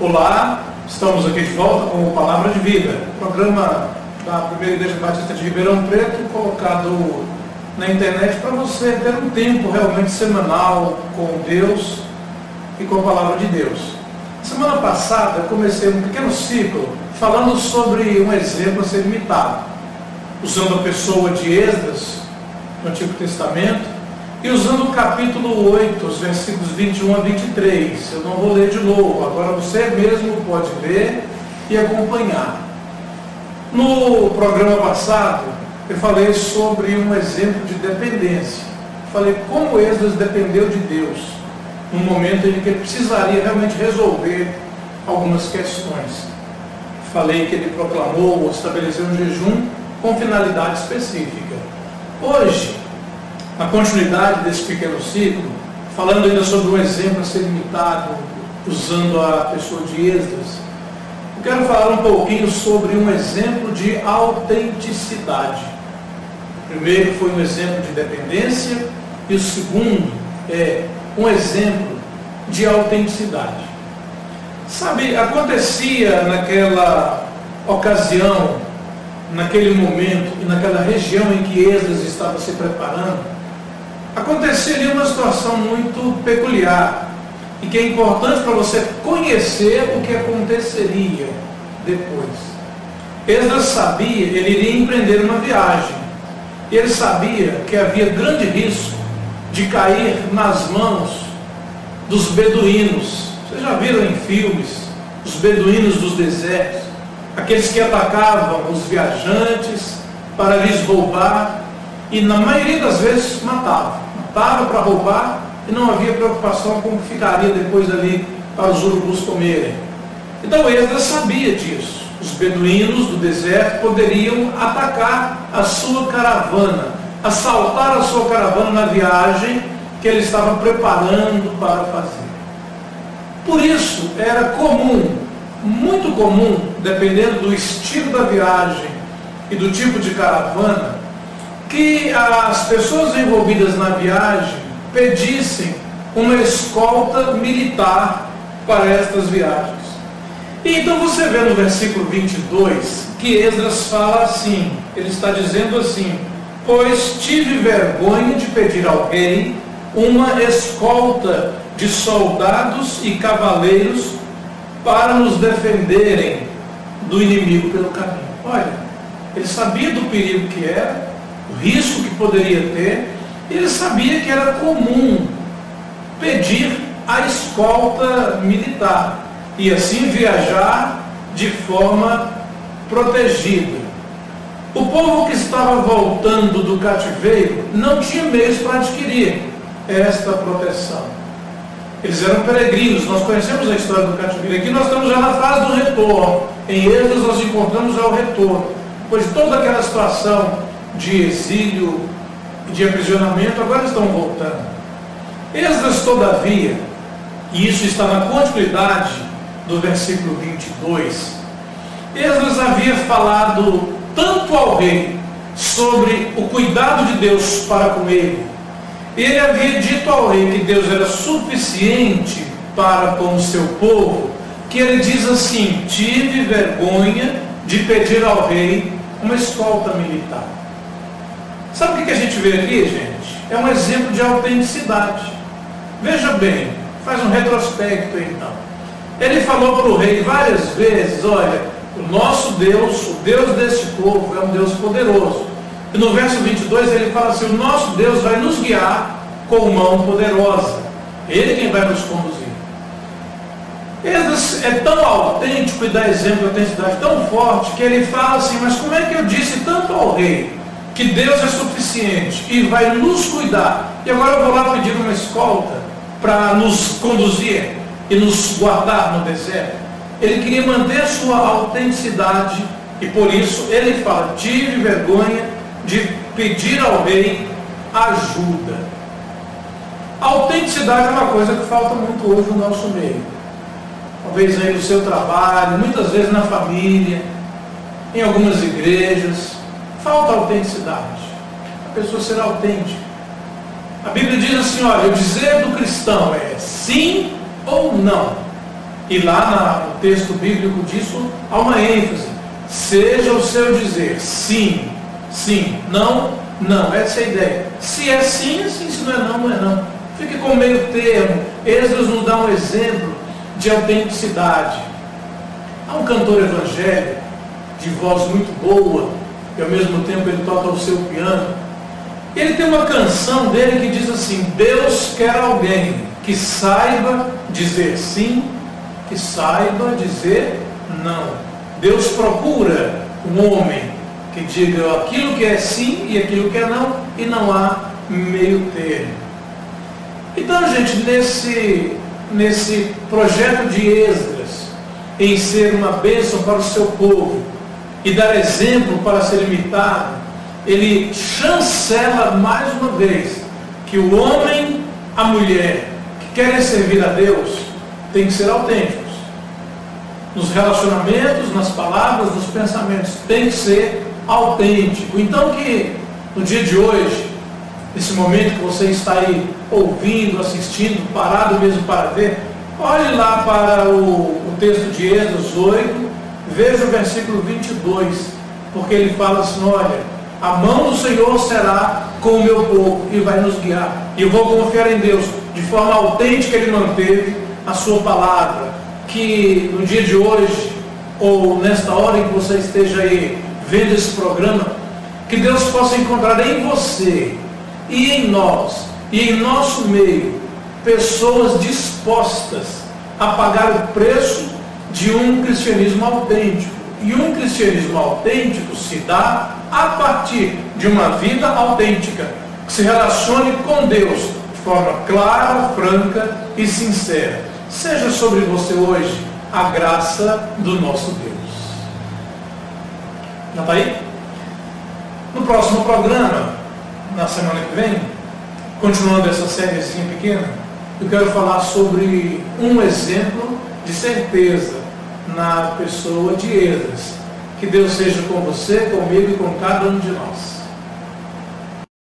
Olá, estamos aqui de volta com o Palavra de Vida, programa da Primeira Igreja Batista de Ribeirão Preto, colocado na internet para você ter um tempo realmente semanal com Deus e com a Palavra de Deus. Semana passada eu comecei um pequeno ciclo falando sobre um exemplo a ser imitado, usando a pessoa de Esdras, no Antigo Testamento, e usando o capítulo 8, os versículos 21 a 23. Eu não vou ler de novo, agora você mesmo pode ler e acompanhar. No programa passado, eu falei sobre um exemplo de dependência. Falei como Esdras dependeu de Deus, num momento em que ele precisaria realmente resolver algumas questões. Falei que ele proclamou ou estabeleceu um jejum com finalidade específica. Hoje, na continuidade desse pequeno ciclo, falando ainda sobre um exemplo a ser imitado, usando a pessoa de Esdras, eu quero falar um pouquinho sobre um exemplo de autenticidade. O primeiro foi um exemplo de dependência, e o segundo é um exemplo de autenticidade. Sabe, acontecia naquela ocasião, naquele momento e naquela região em que Esdras estava se preparando, aconteceria uma situação muito peculiar e que é importante para você conhecer o que aconteceria depois. Esdras sabia, ele iria empreender uma viagem. Ele sabia que havia grande risco de cair nas mãos dos beduínos. Vocês já viram em filmes os beduínos dos desertos, aqueles que atacavam os viajantes para lhes roubar, e na maioria das vezes matavam para roubar, e não havia preocupação com o que ficaria depois ali para os urubus comerem. Então Esdras sabia disso. Os beduínos do deserto poderiam atacar a sua caravana, assaltar a sua caravana na viagem que ele estava preparando para fazer. Por isso era comum, muito comum, dependendo do estilo da viagem e do tipo de caravana, que as pessoas envolvidas na viagem pedissem uma escolta militar para estas viagens. E então você vê no versículo 22 que Esdras fala assim, ele está dizendo assim: pois tive vergonha de pedir ao rei uma escolta de soldados e cavaleiros para nos defenderem do inimigo pelo caminho. Olha, ele sabia do perigo que era, o risco que poderia ter, e ele sabia que era comum pedir a escolta militar e assim viajar de forma protegida. O povo que estava voltando do cativeiro não tinha meios para adquirir esta proteção. Eles eram peregrinos, nós conhecemos a história do cativeiro. Aqui nós estamos já na fase do retorno. Em Esdras nós encontramos já o retorno. Depois de toda aquela situação de exílio e de aprisionamento, agora estão voltando. Esdras, todavia, e isso está na continuidade do versículo 22, Esdras havia falado tanto ao rei sobre o cuidado de Deus para com ele. Ele havia dito ao rei que Deus era suficiente para com o seu povo, que ele diz assim: tive vergonha de pedir ao rei uma escolta militar. Sabe o que a gente vê aqui, gente? É um exemplo de autenticidade. Veja bem, faz um retrospecto então. Ele falou para o rei várias vezes: olha, o nosso Deus, o Deus deste povo, é um Deus poderoso. E no verso 22 ele fala assim: o nosso Deus vai nos guiar com mão poderosa. Ele quem vai nos conduzir. Esdras é tão autêntico e dá exemplo de autenticidade tão forte que ele fala assim: mas como é que eu disse tanto ao rei que Deus é suficiente e vai nos cuidar, e agora eu vou lá pedir uma escolta para nos conduzir e nos guardar no deserto? Ele queria manter a sua autenticidade e por isso ele fala: tive vergonha de pedir ao rei ajuda. A autenticidade é uma coisa que falta muito hoje no nosso meio. Talvez aí no seu trabalho, muitas vezes na família, em algumas igrejas. Falta autenticidade. A pessoa ser autêntica. A Bíblia diz assim: olha, o dizer do cristão é sim ou não. E lá no texto bíblico disso há uma ênfase. Seja o seu dizer sim, sim, não, não. Essa é a ideia. Se é sim, é sim. Se não é não, não é não. Fique com o meio termo. Esdras nos dá um exemplo de autenticidade. Há um cantor evangélico de voz muito boa, e ao mesmo tempo ele toca o seu piano. Ele tem uma canção dele que diz assim: Deus quer alguém que saiba dizer sim, que saiba dizer não. Deus procura um homem que diga aquilo que é sim e aquilo que é não, e não há meio termo. Então, gente, nesse projeto de Esdras, em ser uma bênção para o seu povo e dar exemplo para ser imitado, ele chancela mais uma vez que o homem, a mulher que querem servir a Deus tem que ser autênticos. Nos relacionamentos, nas palavras, nos pensamentos, tem que ser autêntico. Então que no dia de hoje, nesse momento que você está aí ouvindo, assistindo, parado mesmo para ver, olhe lá para o texto de Êxodo 8, veja o versículo 22, porque ele fala assim: olha, a mão do Senhor será com o meu povo e vai nos guiar. E eu vou confiar em Deus. De forma autêntica ele manteve a sua palavra. Que no dia de hoje, ou nesta hora em que você esteja aí vendo esse programa, que Deus possa encontrar em você e em nós e em nosso meio pessoas dispostas a pagar o preço de um cristianismo autêntico. E um cristianismo autêntico se dá a partir de uma vida autêntica, que se relacione com Deus de forma clara, franca e sincera. Seja sobre você hoje a graça do nosso Deus. Já está aí? No próximo programa, na semana que vem, continuando essa sériezinha pequena, eu quero falar sobre um exemplo de certeza na pessoa de Esdras. Que Deus seja com você, comigo e com cada um de nós.